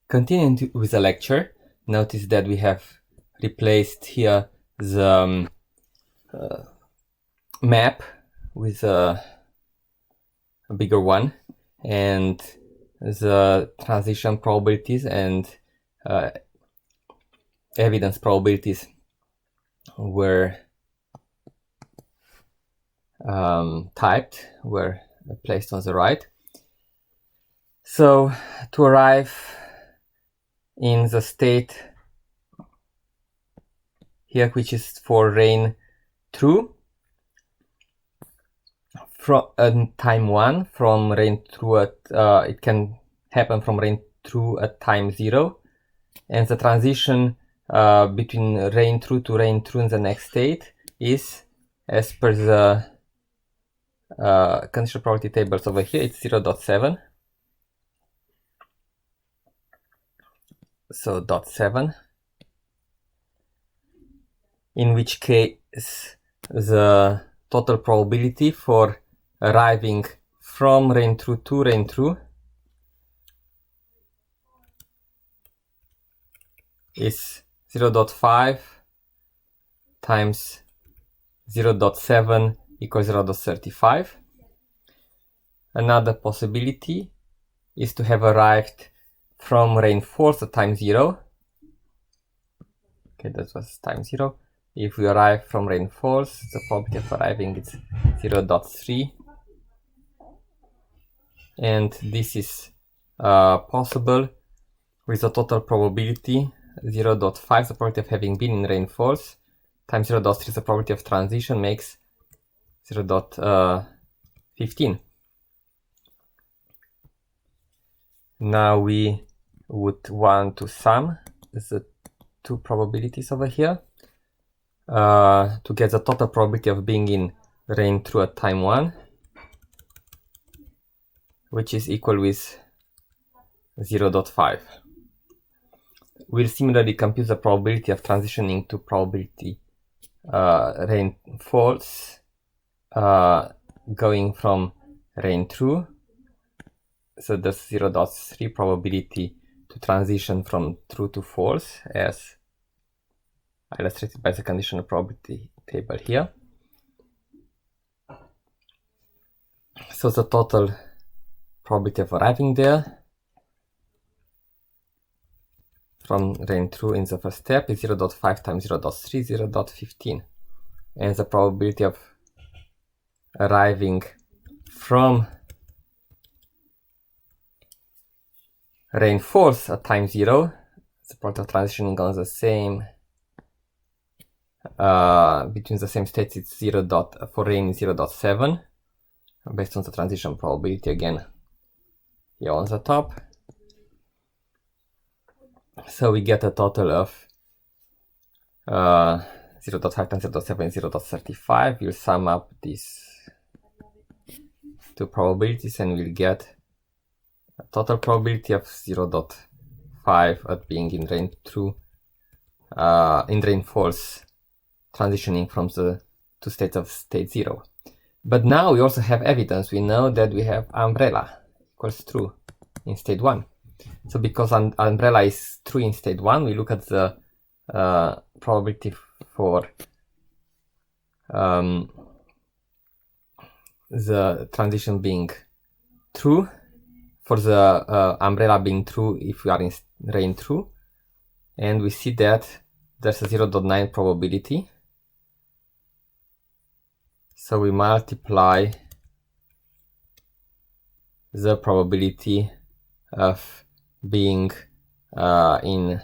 Continuing with the lecture, notice that we have replaced here the map with a bigger one, and the transition probabilities and evidence probabilities were were placed on the right. So to arrive in the state here, which is for rain true, from time 1, from rain true at it can happen from rain true at time 0, and the transition between rain true to rain true in the next state is, as per the conditional probability tables over here, it's 0.7. So 0.7, in which case the total probability for arriving from rain true to rain true is 0.5 times 0.7 equals 0.35. Another possibility is to have arrived from rain falls at time 0. Okay, that was time 0. If we arrive from rain falls, the probability of arriving is 0.3. And this is possible with a total probability 0.5, the probability of having been in rain falls, times 0.3, the probability of transition, makes 0.15. Now we would want to sum the two probabilities over here to get the total probability of being in rain true at time 1, which is equal with 0.5. We'll similarly compute the probability of transitioning to probability rain falls going from rain true. So that's 0.3 probability to transition from true to false, as illustrated by the conditional probability table here. So the total probability of arriving there from rain true in the first step is 0.5 times 0.3, 0.15. And the probability of arriving from rain falls at time 0, the probability of transitioning on the same between the same states, it's for rain is 0.7, based on the transition probability again here on the top. So we get a total of 0.5 times 0.7 is 0.35. We'll sum up these two probabilities and we'll get a total probability of 0.5 at being in rain true, in rain falls, transitioning from the two states of state 0. But now we also have evidence. We know that we have umbrella equals true in state 1. So because umbrella is true in state 1, we look at the probability for the transition being true, for the umbrella being true if we are in rain true, and we see that there's a 0.9 probability. So we multiply the probability of being in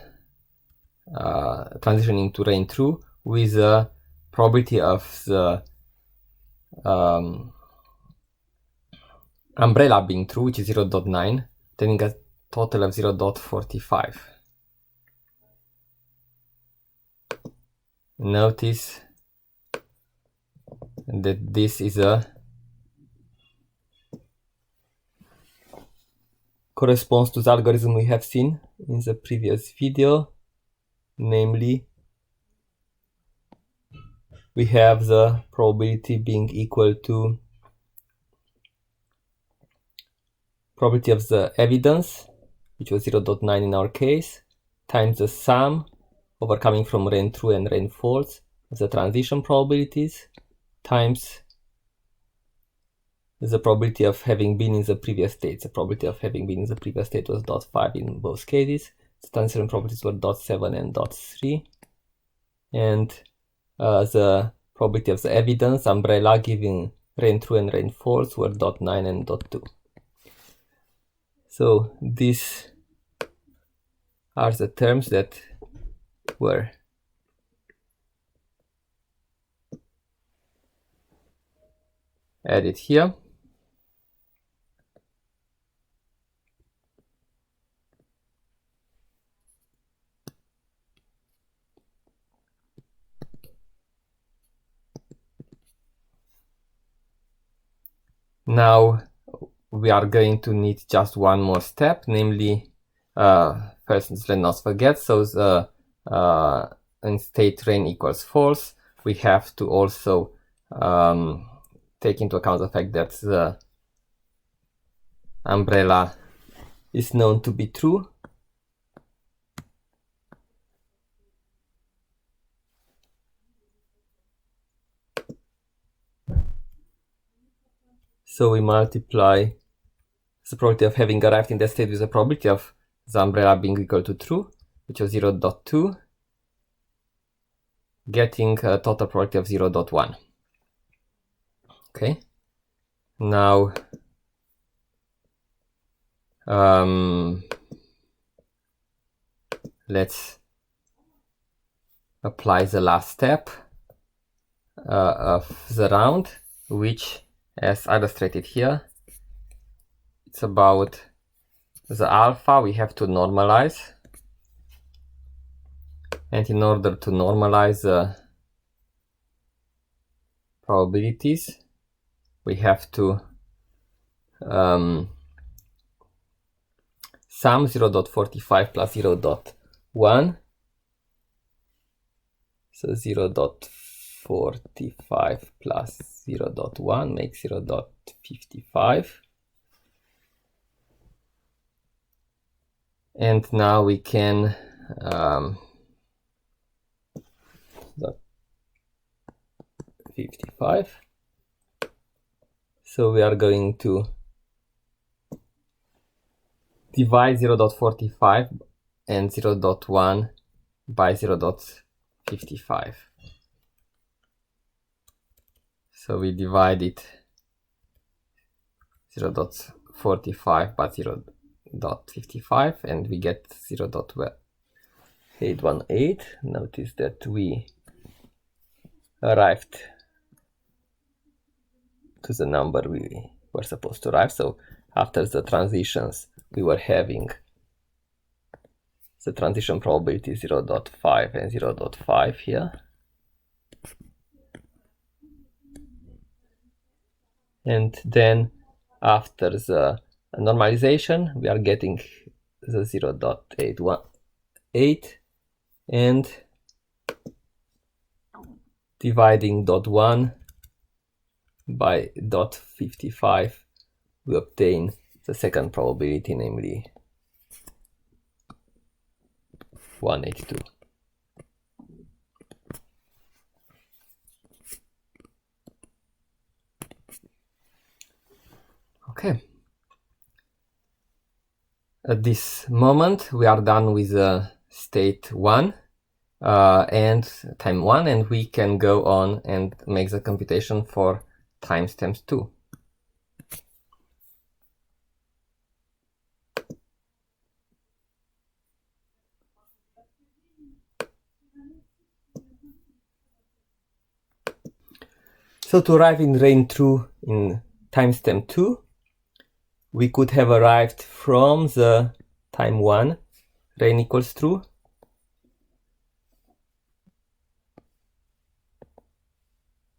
transitioning to rain true with the probability of the umbrella being true, which is 0.9, getting a total of 0.45. Notice that this is a corresponds to the algorithm we have seen in the previous video, namely we have the probability being equal to probability of the evidence which was 0.9 in our case, times the sum overcoming from rain true and rain false of the transition probabilities, times the probability of having been in the previous state. The probability of having been in the previous state was 0.5 in both cases. The transition probabilities were 0.7 and 0.3. And the probability of the evidence umbrella giving rain true and rain false were 0.9 and 0.2. So these are the terms that were added here. Now we are going to need just one more step, namely, first let's not forget, so the in state rain equals false, we have to also take into account the fact that the umbrella is known to be true. So we multiply the probability of having arrived in that state with the probability of the umbrella being equal to true, which was 0.2, getting a total probability of 0.1. Okay. Now, let's apply the last step of the round, which, as illustrated here, it's about the alpha. We have to normalize, and in order to normalize the probabilities, we have to sum 0.45 plus 0.1. So 0.45 plus 0.1 makes 0.55. And now we can 55. So we are going to divide 0.45 and 0.1 by 0.55. So we divide it 0.45 by 0.55 and we get 0.818. Notice that we arrived to the number we were supposed to arrive. So after the transitions, we were having the transition probability 0.5 and 0.5 here. And then after the normalization, we are getting the 0.818 and dividing 0.1 by 0.55, we obtain the second probability, namely 182. Okay. At this moment, we are done with state 1 and time 1, and we can go on and make the computation for times 2. So to arrive in rain true in times 2, we could have arrived from the time 1, rain equals true,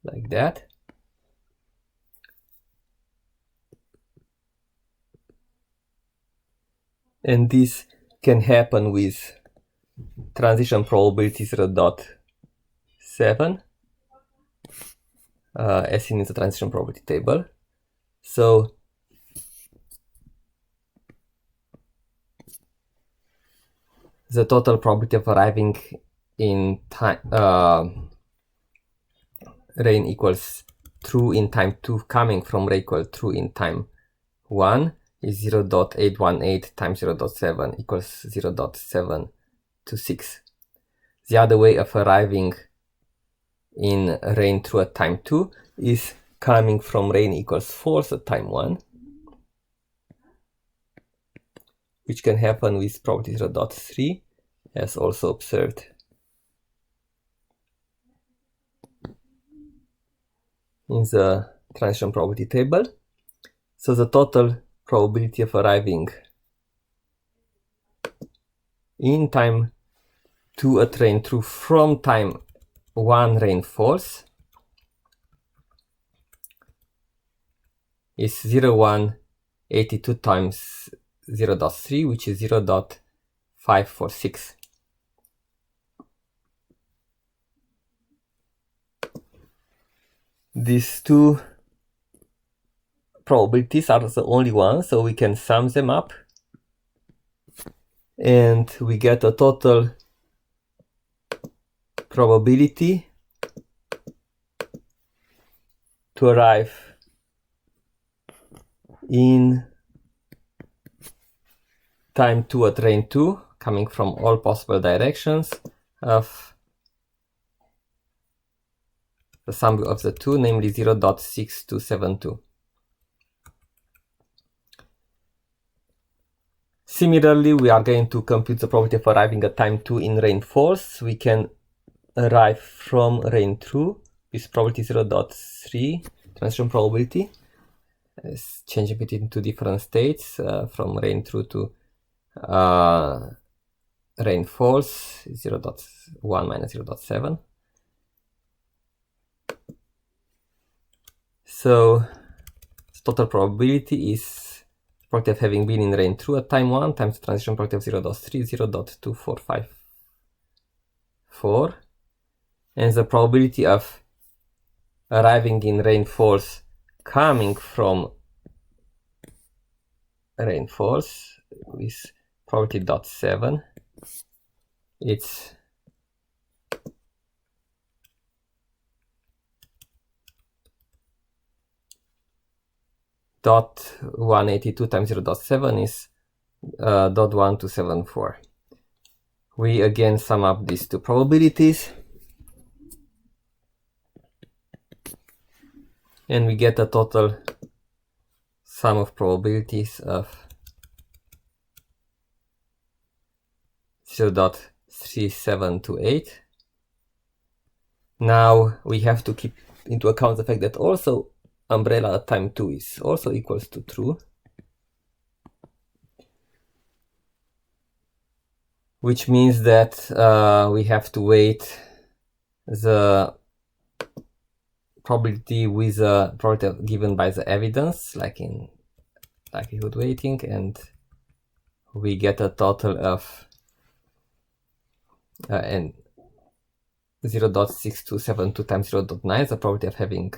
like that. And this can happen with transition probability 0.7, as seen in the transition probability table. So the total probability of arriving in time rain equals true in time 2 coming from rain equal true in time 1 is 0.818 times 0.7 equals 0.726. The other way of arriving in rain true at time 2 is coming from rain equals false at time 1, which can happen with probability 0.3 as also observed in the transition probability table. So the total probability of arriving in time 2 at rain true from time 1 rain false is 0.182 times 0.3, which is 0.546. These two probabilities are the only ones, so we can sum them up and we get a total probability to arrive in time 2 at rain 2 coming from all possible directions of the sum of the two, namely 0.6272. Similarly, we are going to compute the probability of arriving at time 2 in rain false. We can arrive from rain true with probability 0.3 transition probability, changing it into different states from rain true to rain false, 0.1 minus 0.7. So total probability is probability of having been in rain true at time 1 times the transition probability of 0.3, 0.2454, and the probability of arriving in rain false coming from rain false with probability 0.7. It's 0.182 times 0.7 is 0.1274. We again sum up these two probabilities and we get a total sum of probabilities of 0.3728. Now we have to keep into account the fact that also umbrella at time 2 is also equals to true, which means that we have to weight the probability with the probability given by the evidence, like in likelihood weighting, and we get a total of and 0.6272 times 0.9, the probability of having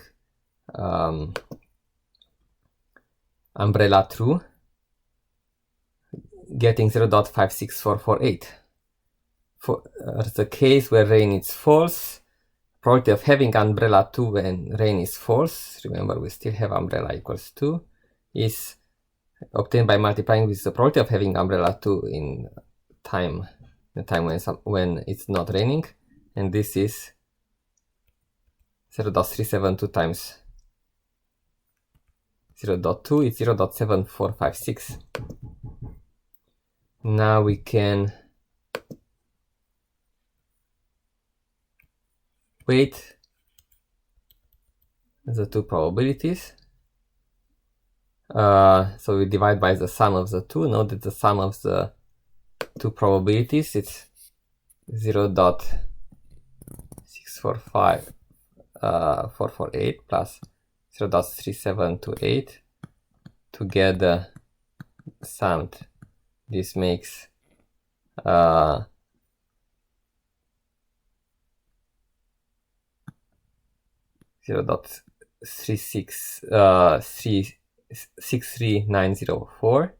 umbrella true, getting 0.56448. For the case where rain is false, probability of having umbrella 2 when rain is false, remember we still have umbrella equals 2, is obtained by multiplying with the probability of having umbrella 2 in time, the time when it's not raining, and this is 0.372 times 0.2, it's 0.7456. Now we can weight the two probabilities. So we divide by the sum of the two. Note that the sum of the two probabilities it's 0.645448 plus 0.3728 together summed. This makes 0.63904.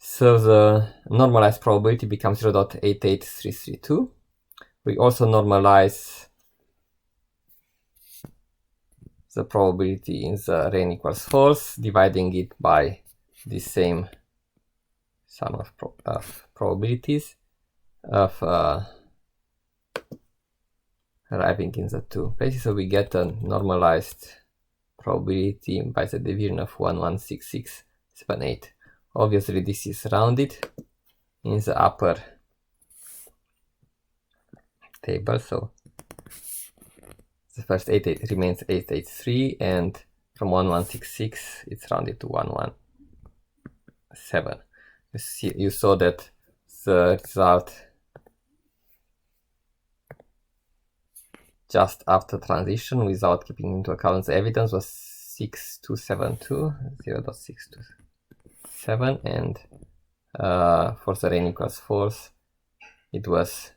So the normalized probability becomes 0.88332. We also normalize the probability in the rain equals false, dividing it by the same sum of probabilities of arriving in the two places. So we get a normalized probability by the division of 116678. Obviously this is rounded in the upper table, so the first 8 remains 883, and from 1166 it's rounded to 117. You saw that the result just after transition, without keeping into account the evidence, was 6272, 0.627, and for the rain equals false, it was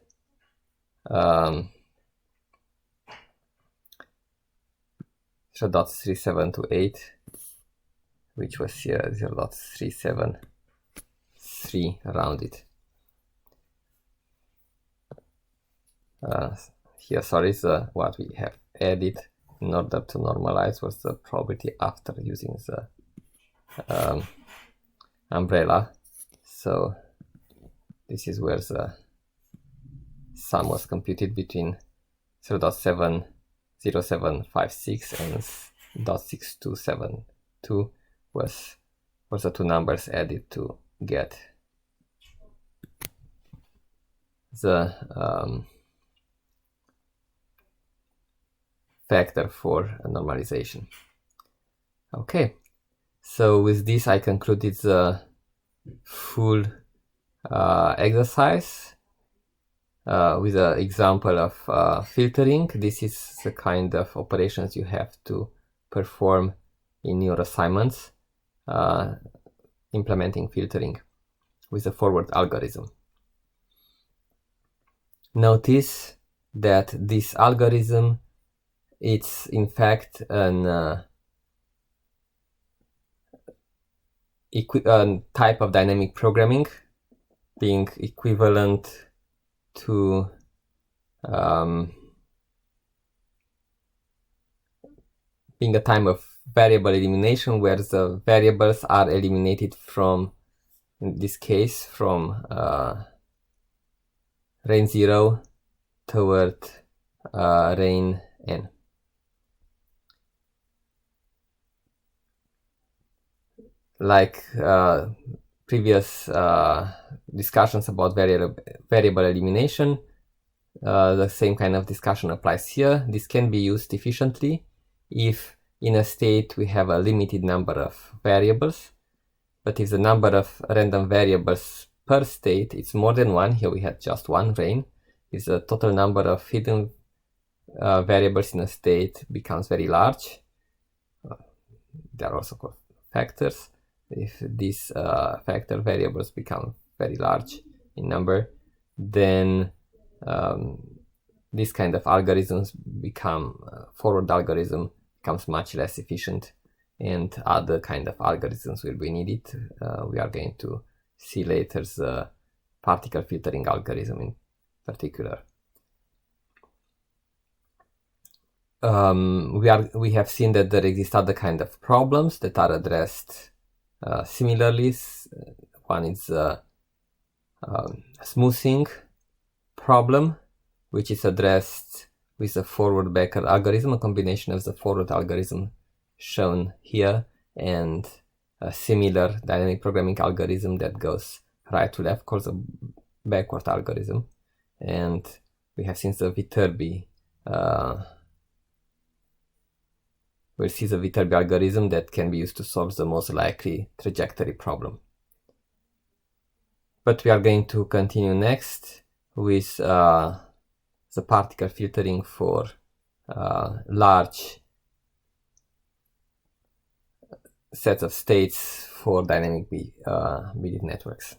0.3728, which was here 0.373 rounded. Here, sorry, what we have added in order to normalize was the probability after using the umbrella. So this is where the sum was computed between 0.70756 and 0.6272 was the two numbers added to get the factor for normalization. Okay, so with this I concluded the full exercise with an example of filtering. This is the kind of operations you have to perform in your assignments, implementing filtering with a forward algorithm. Notice that this algorithm, it's in fact an type of dynamic programming, being equivalent to being a type of variable elimination, where the variables are eliminated from, in this case, from rain 0 toward rain n. Like previous discussions about variable elimination, the same kind of discussion applies here. This can be used efficiently if in a state we have a limited number of variables, but if the number of random variables per state is more than one, here we had just one, rain, if the total number of hidden variables in a state becomes very large, they are also called factors. If these factor variables become very large in number, then this kind of algorithms become, forward algorithm becomes much less efficient, and other kind of algorithms will be needed. We are going to see later the particle filtering algorithm in particular. We have seen that there exist other kind of problems that are addressed similarly. One is smoothing problem, which is addressed with a forward backward algorithm, a combination of the forward algorithm shown here and a similar dynamic programming algorithm that goes right to left, called the backward algorithm. And we have seen the Viterbi, we'll see the Viterbi algorithm that can be used to solve the most likely trajectory problem. But we are going to continue next with the particle filtering for large sets of states for dynamic Billet networks.